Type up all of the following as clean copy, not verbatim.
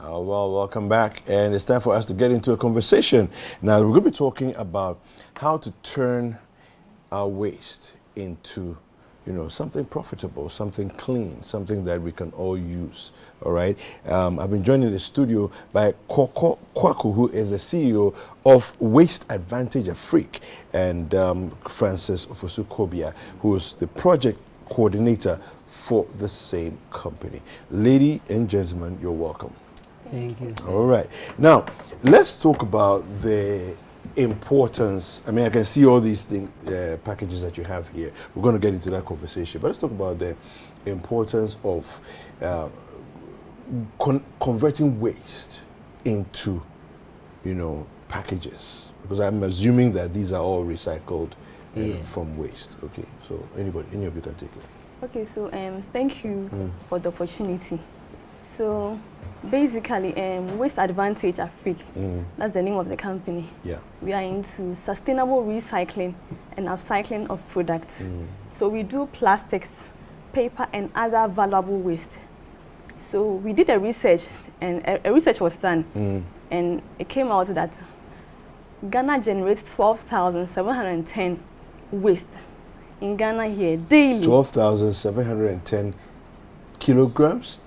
Well, welcome back, and it's time for us to get into a conversation. Now, we're going to be talking about how to turn our waste into, something profitable, something clean, something that we can all use. All right. I've been joined in the studio by Koko Kwaku, who is the CEO of AdvantageAfric, and Francis Ofosu-Kobia, who is the project coordinator for the same company. Ladies and gentlemen, you're welcome. Thank you. All right. Now, let's talk about the importance. I mean, I can see all these things, packages that you have here. We're going to get into that conversation. But let's talk about the importance of converting waste into, packages. Because I'm assuming that these are all recycled from waste. Okay. So any of you can take it. Okay. So thank you for the opportunity. So basically, AdvantageAfric, that's the name of the company. Yeah. We are into sustainable recycling and upcycling of products. So we do plastics, paper, and other valuable waste. So we did a research, and a research was done, and it came out that Ghana generates 12,710 waste in Ghana here daily. 12,710 kilograms?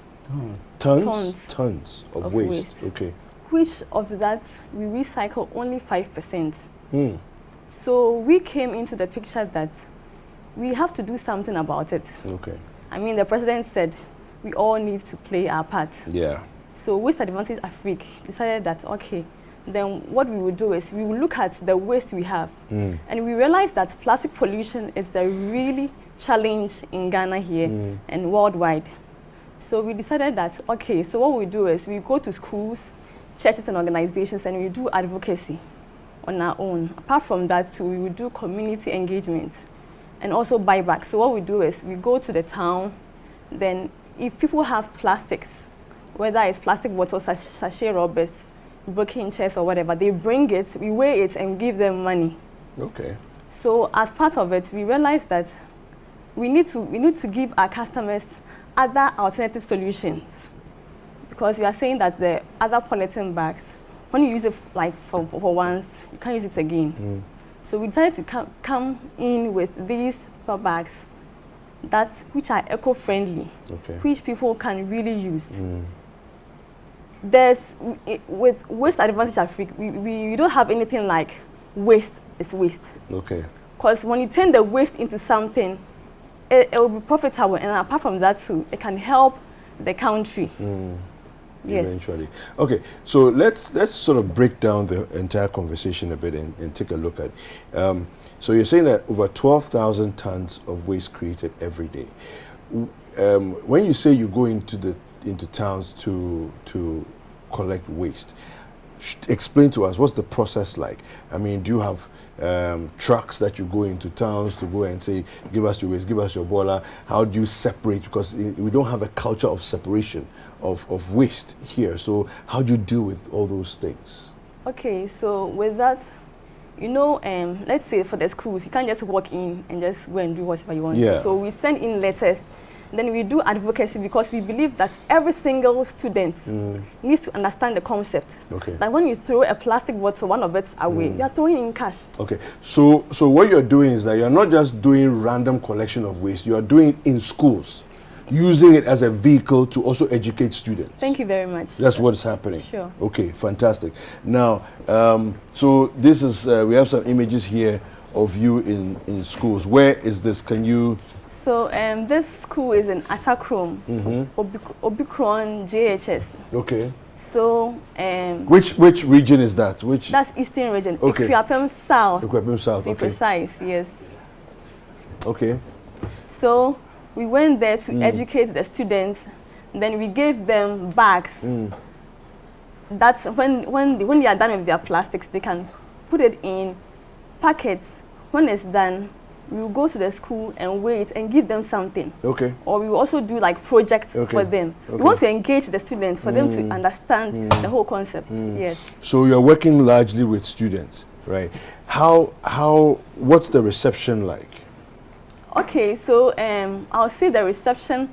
Tons of waste. Okay. Which of that we recycle only 5%. So we came into the picture that we have to do something about it. Okay. I mean, the president said we all need to play our part. Yeah. So AdvantageAfric decided that, okay, then what we will do is we will look at the waste we have. And we realized that plastic pollution is the really challenge in Ghana here and worldwide. So we decided that, okay, so what we do is we go to schools, churches and organizations, and we do advocacy on our own. Apart from that, too, we will do community engagement and also buyback. So what we do is we go to the town, then if people have plastics, whether it's plastic bottles, sachet rubbers, broken chairs or whatever, they bring it, we weigh it and give them money. Okay. So as part of it, we realized that we need to give our customers other alternative solutions, because we are saying that the other polythene bags, when you use it like for once, you can't use it again. So we decided to come in with these paper bags which are eco-friendly, which people can really use. With AdvantageAfric, we don't have anything like waste is waste. Okay. Because when you turn the waste into something, it will be profitable, and apart from that too, it can help the country. Yes. Eventually. Okay, so let's sort of break down the entire conversation a bit and take a look at. So you're saying that over 12,000 tons of waste created every day. When you say you go into towns to collect waste, explain to us, what's the process like? I mean, do you have trucks that you go into towns to go and say, give us your waste, give us your boiler? How do you separate? Because we don't have a culture of separation of waste here. So how do you deal with all those things? Okay, so with that, let's say for the schools, you can't just walk in and just go and do whatever you want. Yeah. So we send in letters. Then we do advocacy, because we believe that every single student needs to understand the concept. Okay. That when you throw a plastic bottle, one of it away, you are throwing in cash. Okay. So what you're doing is that you're not just doing random collection of waste, you are doing it in schools, using it as a vehicle to also educate students. Thank you very much. That's what's happening. Sure. Okay, fantastic. Now, so this is, we have some images here of you in schools. Where is this? Can you... So this school is in Atakrom, Obikron JHS. Okay. So which region is that? That's Eastern region. Okay. Equiapem South. Equiapem South. To be precise, yes. Okay. So we went there to educate the students. Then we gave them bags. That's when they are done with their plastics, they can put it in packets. When it's done, we will go to the school and wait and give them something. Okay. Or we will also do like projects for them. Okay. We want to engage the students for them to understand the whole concept. Yes. So you're working largely with students, right? What's the reception like? Okay, so I'll say the reception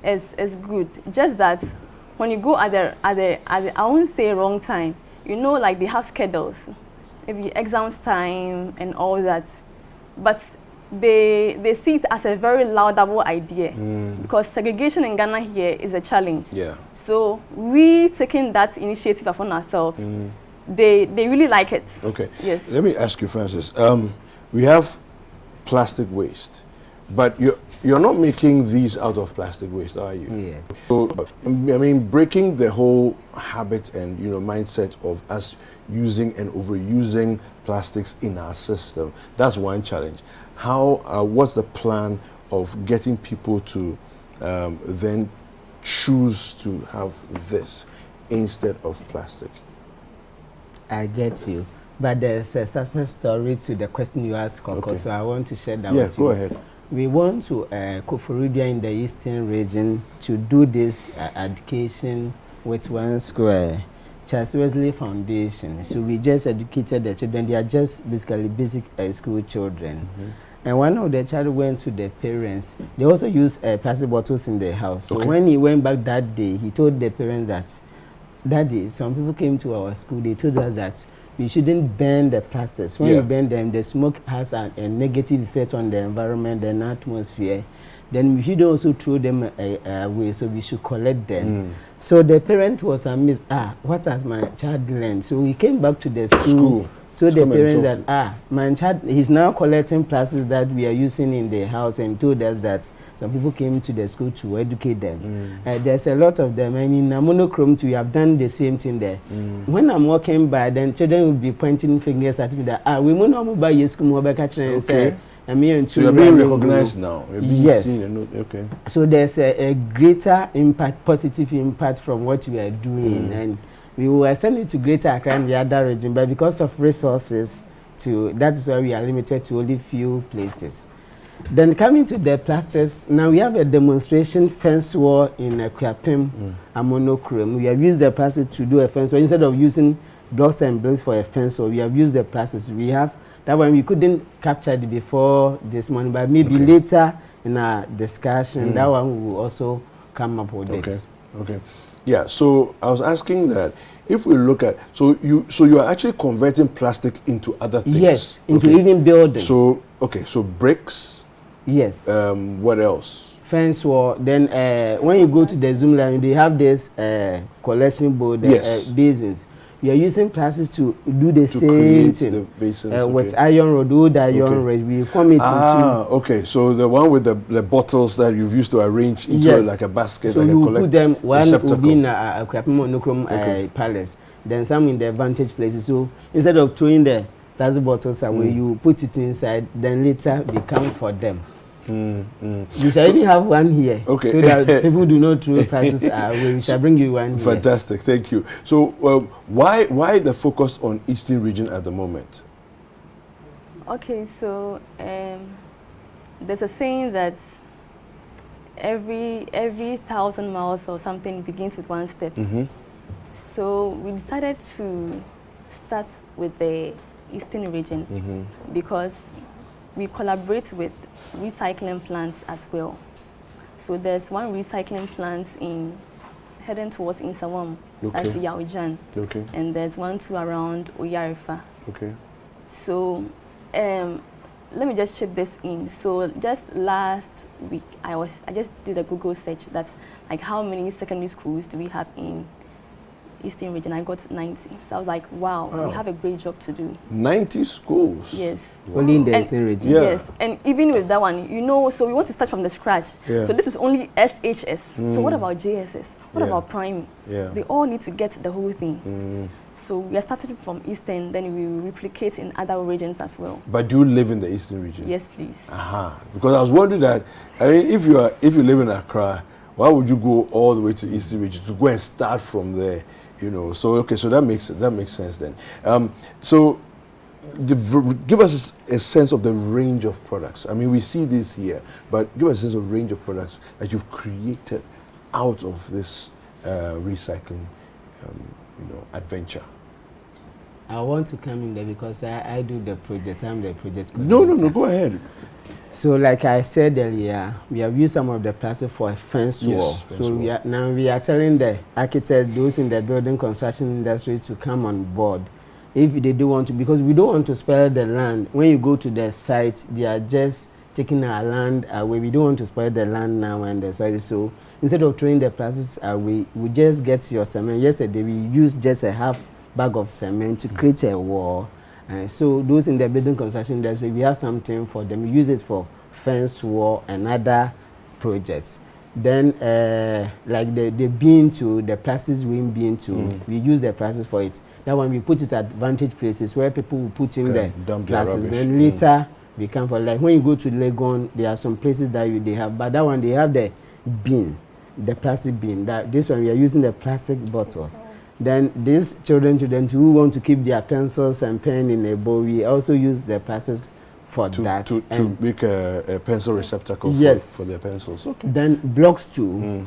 is good. Just that when you go at the I won't say wrong time, you know, like they have schedules, maybe exams time and all that, but they see it as a very laudable idea because segregation in Ghana here is a challenge. Yeah. So we taking that initiative upon ourselves. They really like it. Okay. Yes. Let me ask you, Francis. We have plastic waste, but you're not making these out of plastic waste, are you? Yes. So, I mean, breaking the whole habit and mindset of us using and overusing plastics in our system, that's one challenge. How? What's the plan of getting people to then choose to have this instead of plastic? I get you, but there's a success story to the question you asked, Koko, Okay. so I want to share that Yeah, with you. go ahead. We want to Koforidua in the eastern region to do this education with one square, Charles Wesley Foundation. So we just educated the children. They are just basically basic school children. And one of the child went to the parents. They also use plastic bottles in the house. So when he went back that day, he told the parents that, Daddy, some people came to our school. They told us that we shouldn't burn the plastics. When you burn them, the smoke has a negative effect on the environment and atmosphere. Then we should also throw them away, so we should collect them. So the parent was amazed. What has my child learned? So we came back to the school. So the parents that, my child, he's now collecting plastics that we are using in the house, and told us that some people came to the school to educate them. There's a lot of them, and in monochrome too, we have done the same thing there. When I'm walking by, then children will be pointing fingers at me that, we will not buy your school, and say, so you're being recognized now. You're being seen. Okay. So there's a greater impact, positive impact from what we are doing, and we will extend it to Greater Accra and the other region, but because of resources, that is why we are limited to only few places. Then coming to the plastics, now we have a demonstration fence wall in Kwapim, a monochrome. We have used the plastic to do a fence wall. Instead of using blocks and bricks for a fence wall, we have used the plastics. We have that one. We couldn't capture it before this morning, but maybe later in our discussion, that one will also come up with it. Okay. Yeah, so I was asking that if we look at, so you are actually converting plastic into other things. Yes, into even building. So bricks. Yes. What else? Fence wall. Then when you go to the Zoom line, they have this collection board, basins. We are using plastics to do the same thing. The basins, with iron rod, old iron rod. We form it into. Okay. So the one with the bottles that you've used to arrange into like a basket, so like you put them one receptacle. will be in a monochrome palace. Then some in the advantage places. So instead of throwing the plastic bottles away, you put it inside. Then later we come for them. We shall even have one here, so that people do not throw plastics away. We shall bring you one here. Fantastic, thank you. So why the focus on Eastern region at the moment? Okay, so there's a saying that every 1,000 miles or something begins with one step. So we decided to start with the Eastern region because we collaborate with recycling plants as well. So there's one recycling plant heading towards Insawam, that's Yaujan. And there's one too around Oyarifa. So let me just chip this in. So just last week, I just did a Google search that's like how many secondary schools do we have in Eastern region. I got 90. So I was like, wow, we have a great job to do. 90 schools? Yes. Wow. Only in the Eastern region? Yes. And even with that one, so we want to start from the scratch. So this is only SHS. So what about JSS? What about primary? They all need to get the whole thing. So we are starting from Eastern, then we will replicate in other regions as well. But do you live in the Eastern region? Yes, please. Because I was wondering that, I mean, if you live in Accra, why would you go all the way to Eastern region to go and start from there? So that makes sense then. So give us a sense of the range of products. I mean, we see this here, but give us a sense of range of products that you've created out of this recycling adventure. I want to come in there because I do the project. I'm the project No, coordinator. go ahead. So like I said earlier, we have used some of the plastic for a fence wall. Fence So wall. we are telling the architect, those in the building construction industry, to come on board if they do want to, because we don't want to spoil the land. When you go to the site, they are just taking our land away. We don't want to spoil the land now and the soil. So instead of throwing the plastics away, we just get your cement. Yesterday we used just a half bag of cement to create a wall. So those in the building construction industry, we have something for them. We use it for fence wall and other projects. Then like the bin to the plastics wing bin to, we use the plastics for it. That one we put it at vantage places where people will put in the plastics. Then later we come for, like when you go to Legon, there are some places that they have, but that one they have the bin, the plastic bin. This one we are using the plastic bottles. Then these children who want to keep their pencils and pen in a bowl, we also use the plastics for that. To make a pencil receptacle for their pencils. Okay. Then blocks too,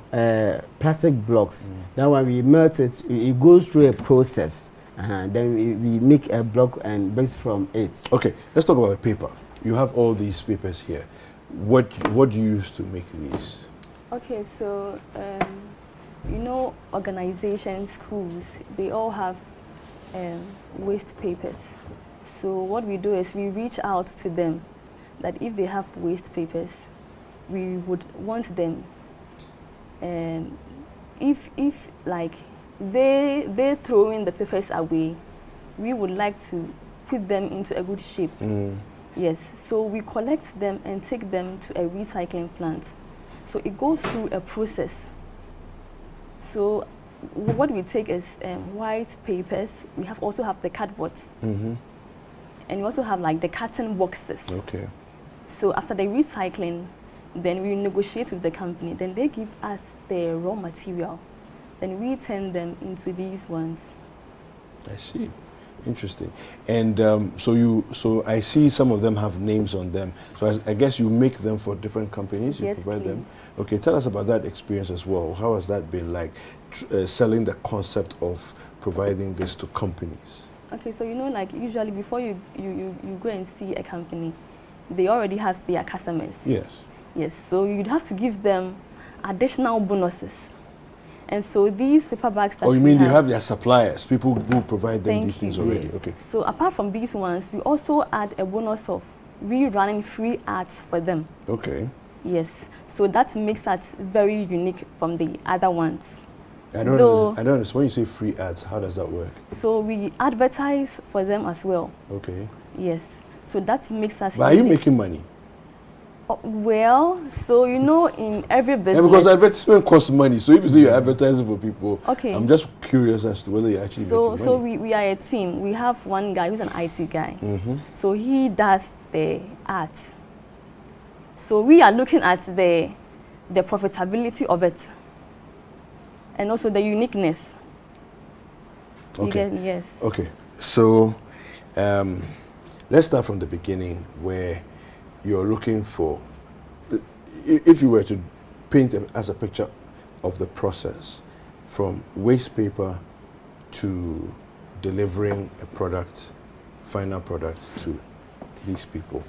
plastic blocks. That one we melt it, it goes through a process. Then we make a block and bricks from it. Okay, let's talk about paper. You have all these papers here. What do you use to make these? Okay, so you know, organizations, schools, they all have waste papers. So what we do is we reach out to them that if they have waste papers, we would want them, if like they throw in the papers away, we would like to put them into a good shape. Yes, so we collect them and take them to a recycling plant. So it goes through a process. So what we take is white papers. We also have the cardboards. And we also have like the carton boxes. Okay. So after the recycling, then we negotiate with the company. Then they give us the raw material. Then we turn them into these ones. I see. Interesting. And so I see some of them have names on them. So I guess you make them for different companies. You provide please. them. Okay. Tell us about that experience as well. How has that been like, selling the concept of providing this to companies? Okay. So you know, like usually before you go and see a company, they already have their customers. Yes. Yes. So you'd have to give them additional bonuses. And so these paper bags that you mean you have their suppliers, people who provide them these things already? Yes. Okay. So apart from these ones, we also add a bonus of rerunning free ads for them. Okay. Yes. So that makes that very unique from the other ones. I don't understand. When you say free ads, how does that work? So we advertise for them as well. Okay. Yes. So that makes us. But are you making money? Well, so you know, in every business. Yeah, because advertisement costs money. So if you say you're advertising for people, okay. I'm just curious as to whether you're actually making money. So we are a team. We have one guy who's an IT guy. So he does the art. So we are looking at the profitability of it, and also the uniqueness. Okay. Yes. Okay. So let's start from the beginning, where you're looking for, if you were to paint as a picture of the process from waste paper to delivering a product, final product to these people.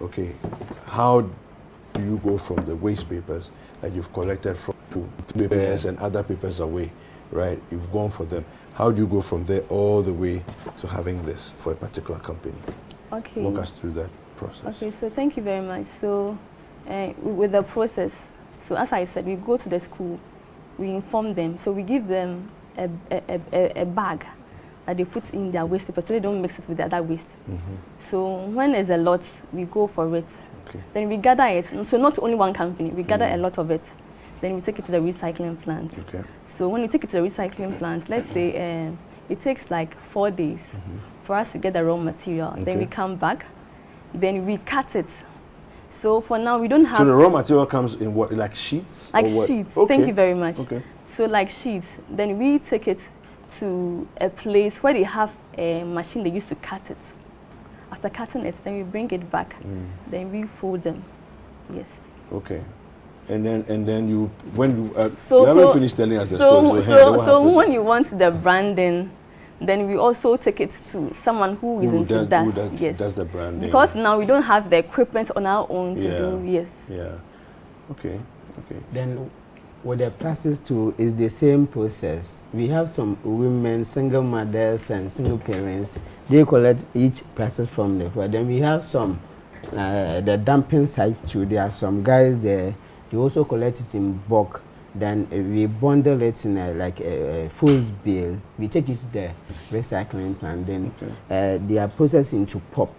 Okay, how do you go from the waste papers that you've collected from papers and other papers away, right? You've gone for them. How do you go from there all the way to having this for a particular company? Okay. Walk us through that process. Okay, so thank you very much. So with the process, so as I said, we go to the school, we inform them, so we give them a bag that they put in their waste paper so they don't mix it with the other waste. So when there's a lot, we go for it. Okay. Then we gather it. So not only one company, we gather a lot of it. Then we take it to the recycling plant. Okay. So when we take it to the recycling plant, let's say it takes like 4 days for us to get the raw material. Okay. Then we come back, then we cut it. So for now, we don't have... So the raw material comes in what, like sheets? Like or what? sheets. Okay. Thank you very much. Okay. So like sheets. Then we take it to a place where they have a machine they use to cut it. After cutting it, then we bring it back. Then we fold them. Yes. Okay. And then you, when you, So you haven't finished telling us the story. So when you want the branding, then we also take it to someone who is into that. Yes. Does the branding. Because now we don't have the equipment on our own to do. Yes. Yeah. Okay. Okay. Then with the plastics too, is the same process. We have some women, single mothers and single parents. They collect each plastic from the floor. Then we have some the dumping site too. There are some guys there. They also collect it in bulk. Then we bundle it in a food bill. We take it to the recycling plant. Then they are processed into pop.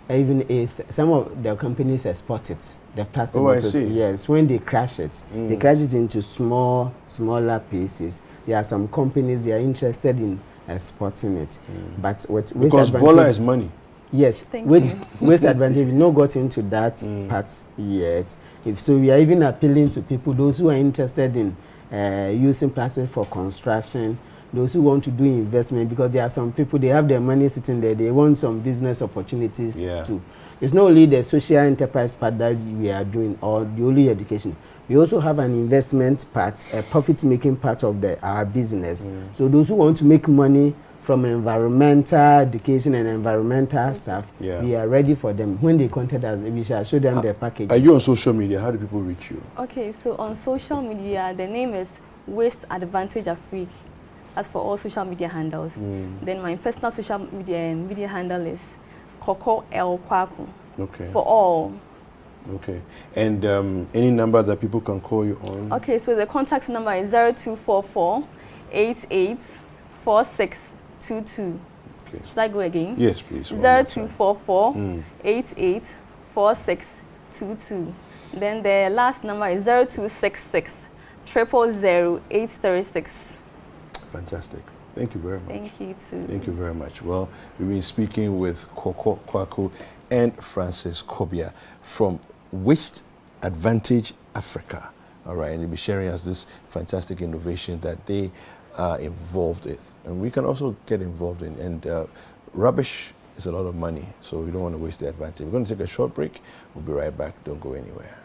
Even some of the companies export it. The plastic bottles. I see. Yes, when they crash it, they crash it into smaller pieces. There are some companies they are interested in exporting it, but because Bola is money. Yes, waste advantage. We not got into that part yet. So we are even appealing to people, those who are interested in using plastic for construction, those who want to do investment, because there are some people, they have their money sitting there, they want some business opportunities too. It's not only the social enterprise part that we are doing or the only education. We also have an investment part, a profit-making part of our business. So those who want to make money from environmental education and environmental stuff, we are ready for them. When they contact us, we shall show them their package. Are you on social media? How do people reach you? Okay, so on social media, the name is AdvantageAfric. That's for all social media handles. Then my personal social media handle is Koko El Kwaku. Okay. For all. Okay. And any number that people can call you on? Okay, so the contact number is 0244 884622. Okay. Should I go again? Yes, please. 0244 884622. Then the last number is 0266 000 836. Fantastic. Thank you very much. Thank you too. Thank you very much. Well, we've been speaking with Koko Kwaku and Francis Kobia from Waste Advantage Africa. All right, and they'll be sharing us this fantastic innovation that they are involved with. And we can also get involved in. And rubbish is a lot of money, so we don't want to waste the advantage. We're going to take a short break. We'll be right back. Don't go anywhere.